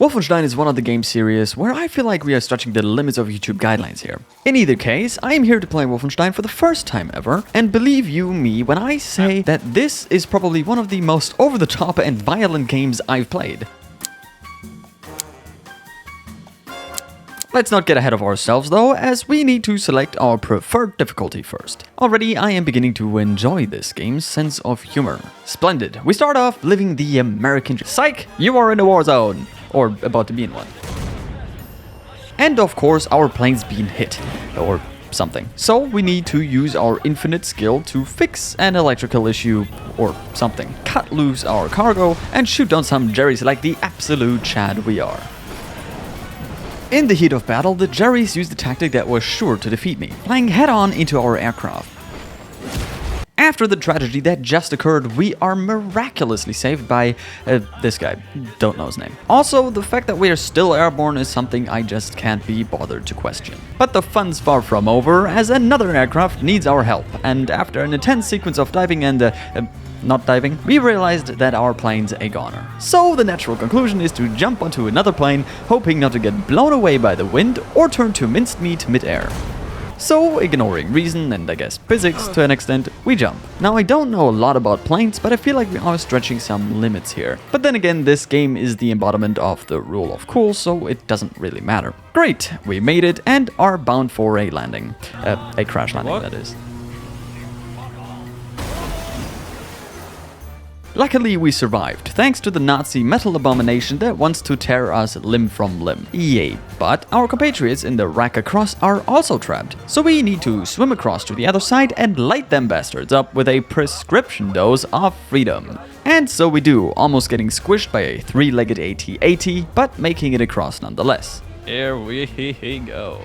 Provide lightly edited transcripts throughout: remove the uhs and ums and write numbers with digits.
Wolfenstein is one of the game series where I feel like we are stretching the limits of YouTube guidelines here. In either case, I am here to play Wolfenstein for the first time ever, and believe you me when I say that this is probably one of the most over-the-top and violent games I've played. Let's not get ahead of ourselves though, as we need to select our preferred difficulty first. Already I am beginning to enjoy this game's sense of humor. Splendid. We start off living the American psych, you are in a war zone. Or about to be in one. And of course our plane's being hit. Or something. So we need to use our infinite skill to fix an electrical issue or something. Cut loose our cargo and shoot down some Jerrys like the absolute Chad we are. In the heat of battle, the Jerrys used a tactic that was sure to defeat me, flying head-on into our aircraft. After the tragedy that just occurred, we are miraculously saved by this guy. Don't know his name. Also, the fact that we are still airborne is something I just can't be bothered to question. But the fun's far from over, as another aircraft needs our help, and after an intense sequence of diving and not diving, we realized that our plane's a goner. So the natural conclusion is to jump onto another plane, hoping not to get blown away by the wind or turn to minced meat mid-air. So, ignoring reason and I guess physics to an extent, we jump. Now I don't know a lot about planes, but I feel like we are stretching some limits here. But then again, this game is the embodiment of the rule of cool, so it doesn't really matter. Great, we made it and are bound for a landing. A crash landing, that is. Luckily we survived, thanks to the Nazi metal abomination that wants to tear us limb from limb. Yay, but our compatriots in the rack across are also trapped, so we need to swim across to the other side and light them bastards up with a prescription dose of freedom. And so we do, almost getting squished by a three-legged AT-AT, but making it across nonetheless. Here we go.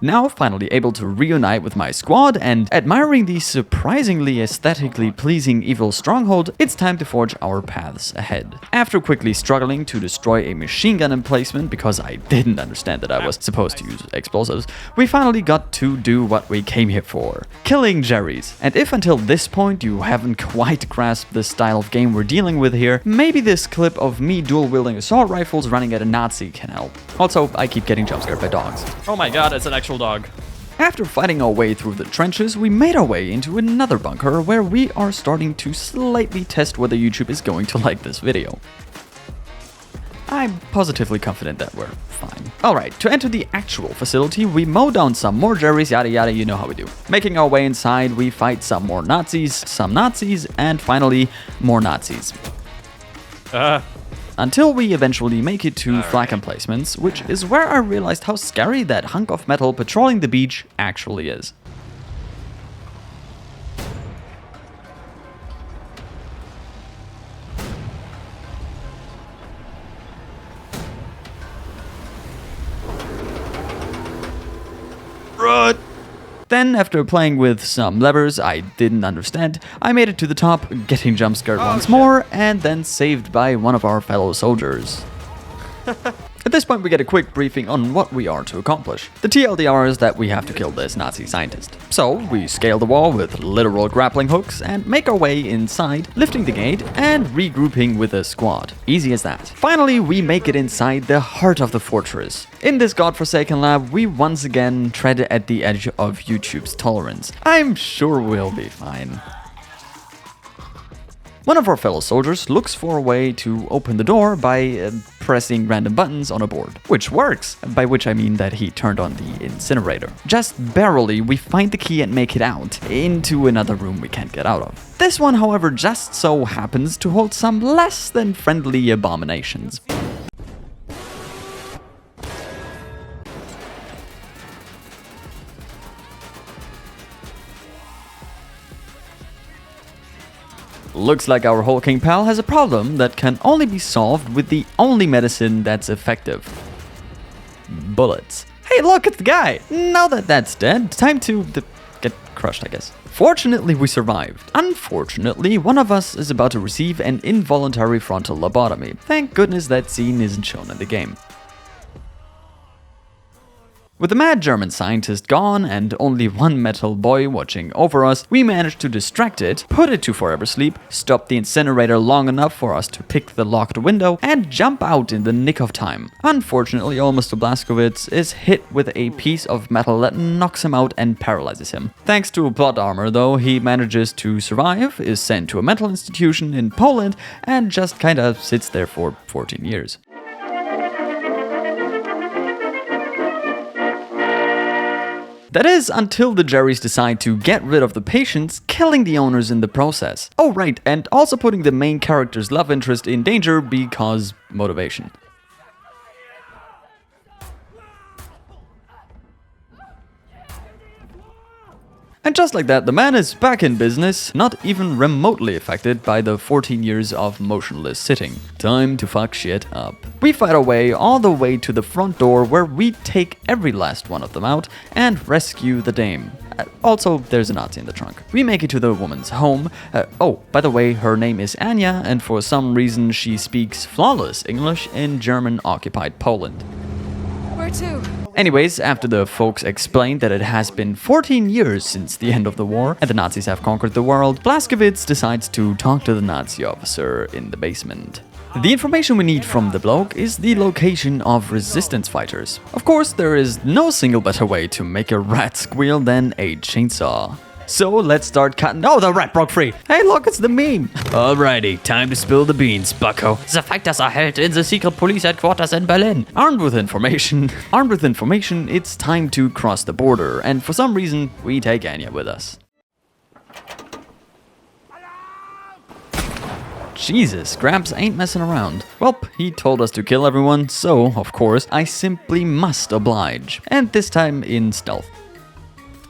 Now finally able to reunite with my squad and admiring the surprisingly aesthetically pleasing evil stronghold, it's time to forge our paths ahead. After quickly struggling to destroy a machine gun emplacement because I didn't understand that I was supposed to use explosives, we finally got to do what we came here for, killing Jerrys. And if until this point you haven't quite grasped the style of game we're dealing with here, maybe this clip of me dual-wielding assault rifles running at a Nazi can help. Also, I keep getting jump-scared by dogs. Oh my god, it's an actual dog. After fighting our way through the trenches, we made our way into another bunker where we are starting to slightly test whether YouTube is going to like this video. I'm positively confident that we're fine. Alright, to enter the actual facility, we mow down some more Jerrys, yada yada, you know how we do. Making our way inside, we fight some more Nazis, some Nazis, and finally, more Nazis. Until we eventually make it to flak emplacements, which is where I realized how scary that hunk of metal patrolling the beach actually is. Run! Then, after playing with some levers I didn't understand, I made it to the top, getting jump scared once more, and then saved by one of our fellow soldiers. At this point we get a quick briefing on what we are to accomplish. The TLDR is that we have to kill this Nazi scientist. So, we scale the wall with literal grappling hooks and make our way inside, lifting the gate and regrouping with a squad. Easy as that. Finally, we make it inside the heart of the fortress. In this godforsaken lab, we once again tread at the edge of YouTube's tolerance. I'm sure we'll be fine. One of our fellow soldiers looks for a way to open the door by pressing random buttons on a board, which works, by which I mean that he turned on the incinerator. Just barely, we find the key and make it out, into another room we can't get out of. This one, however, just so happens to hold some less than friendly abominations. Looks like our hulking pal has a problem that can only be solved with the only medicine that's effective. Bullets. Hey, look, it's the guy! Now that that's dead, time to get crushed, I guess. Fortunately, we survived. Unfortunately, one of us is about to receive an involuntary frontal lobotomy. Thank goodness that scene isn't shown in the game. With the mad German scientist gone and only one metal boy watching over us, we managed to distract it, put it to forever sleep, stop the incinerator long enough for us to pick the locked window, and jump out in the nick of time. Unfortunately, old Mr. Blazkowicz is hit with a piece of metal that knocks him out and paralyzes him. Thanks to plot armor though, he manages to survive, is sent to a mental institution in Poland, and just kinda sits there for 14 years. That is, until the Jerrys decide to get rid of the patients, killing the owners in the process. Oh right, and also putting the main character's love interest in danger because motivation. And just like that, the man is back in business, not even remotely affected by the 14 years of motionless sitting. Time to fuck shit up. We fight our way all the way to the front door where we take every last one of them out and rescue the dame. Also, there's a Nazi in the trunk. We make it to the woman's home. Oh, by the way, her name is Anya, and for some reason she speaks flawless English in German-occupied Poland. Where to? Anyways, after the folks explained that it has been 14 years since the end of the war and the Nazis have conquered the world, Blazkowicz decides to talk to the Nazi officer in the basement. The information we need from the bloke is the location of resistance fighters. Of course, there is no single better way to make a rat squeal than a chainsaw. So let's start cutting. Oh, the rat broke free. Hey, look, it's the meme. Alrighty, time to spill the beans, bucko. The fighters are held in the secret police headquarters in Berlin. Armed with information, it's time to cross the border. And for some reason, we take Anya with us. Jesus, Gramps ain't messing around. Welp, he told us to kill everyone, so, of course, I simply must oblige. And this time in stealth.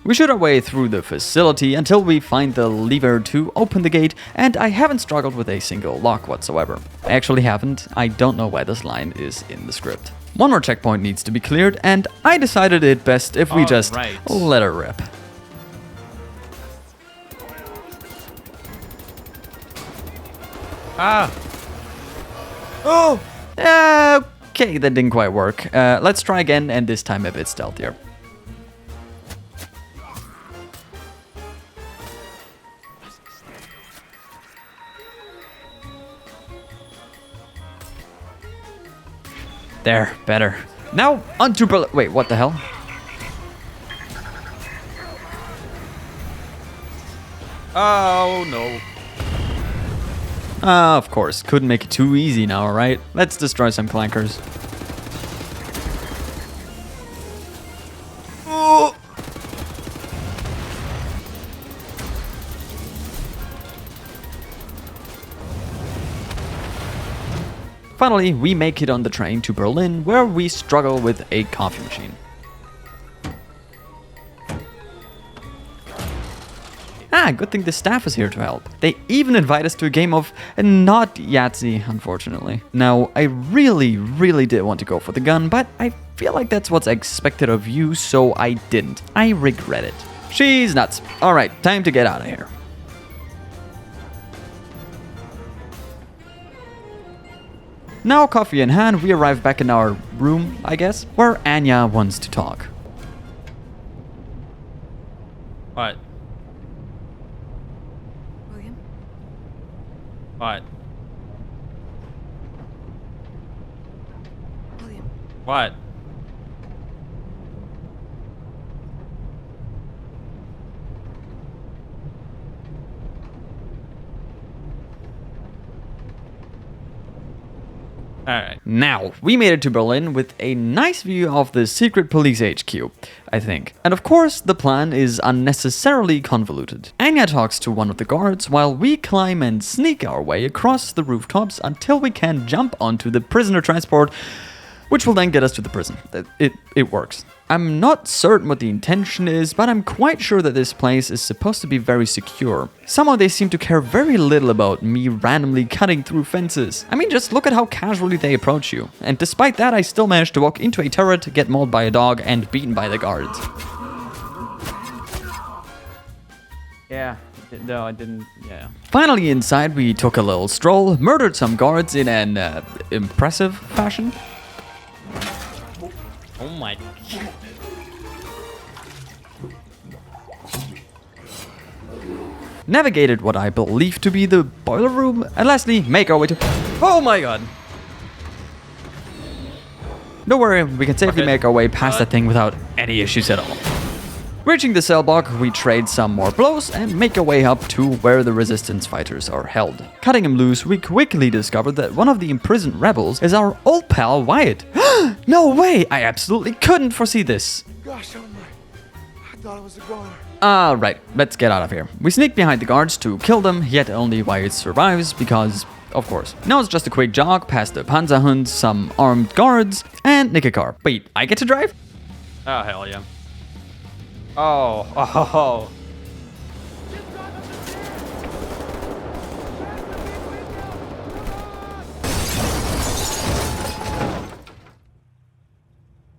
We shoot our way through the facility until we find the lever to open the gate, and I haven't struggled with a single lock whatsoever. I actually haven't. I don't know why this line is in the script. One more checkpoint needs to be cleared, and I decided it best if we just let her rip. Ah! Oh! Okay, that didn't quite work. Let's try again, and this time a bit stealthier. There, better. Now, onto Berlin. Wait, what the hell? Oh, no. Of course. Couldn't make it too easy now, right? Let's destroy some clankers. Oh! Finally, we make it on the train to Berlin, where we struggle with a coffee machine. Ah, good thing the staff is here to help. They even invite us to a game of not Yahtzee, unfortunately. Now, I really did want to go for the gun, but I feel like that's what's expected of you, so I didn't. I regret it. She's nuts. Alright, time to get out of here. Now, coffee in hand, we arrive back in our room, I guess, where Anya wants to talk. What? William? What? William? What? Alright. Now, we made it to Berlin with a nice view of the secret police HQ, I think. And of course, the plan is unnecessarily convoluted. Anya talks to one of the guards while we climb and sneak our way across the rooftops until we can jump onto the prisoner transport, which will then get us to the prison. It works. I'm not certain what the intention is, but I'm quite sure that this place is supposed to be very secure. Somehow they seem to care very little about me randomly cutting through fences. I mean, just look at how casually they approach you. And despite that, I still managed to walk into a turret, get mauled by a dog, and beaten by the guards. Yeah. No, I didn't. Yeah. Finally inside, we took a little stroll, murdered some guards in an impressive fashion. Oh my. navigated what I believe to be the boiler room, and lastly, make our way to... Oh my god! Don't worry, we can safely make our way past that thing without any issues at all. Reaching the cell block, we trade some more blows and make our way up to where the resistance fighters are held. Cutting him loose, we quickly discover that one of the imprisoned rebels is our old pal Wyatt. No way! I absolutely couldn't foresee this. Gosh, oh my. I thought it was a goner. Alright, let's get out of here. We sneak behind the guards to kill them, yet only Wyatt survives because... of course. Now it's just a quick jog past the Panzerhund, some armed guards, and nick a car. Wait, I get to drive? Oh, hell yeah. Oh.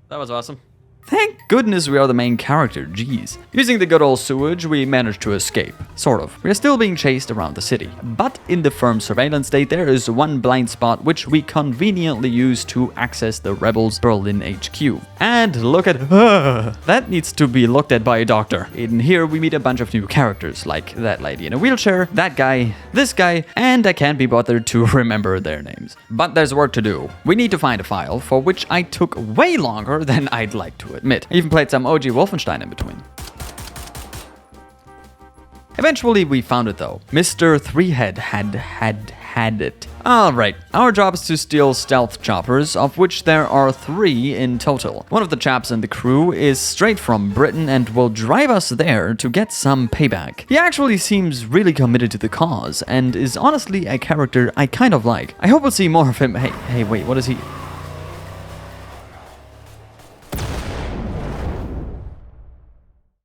That was awesome. Thank goodness we are the main character, jeez. Using the good old sewage, we managed to escape. Sort of. We are still being chased around the city. But in the firm surveillance state, there is one blind spot which we conveniently use to access the rebels' Berlin HQ. And look at... that needs to be looked at by a doctor. In here, we meet a bunch of new characters, like that lady in a wheelchair, that guy, this guy, and I can't be bothered to remember their names. But there's work to do. We need to find a file, for which I took way longer than I'd like to admit. I even played some OG Wolfenstein in between. Eventually we found it though. Mr. Threehead had it. Alright, our job is to steal stealth choppers, of which there are 3 in total. One of the chaps in the crew is straight from Britain and will drive us there to get some payback. He actually seems really committed to the cause and is honestly a character I kind of like. I hope we'll see more of him. Hey, wait, what is he?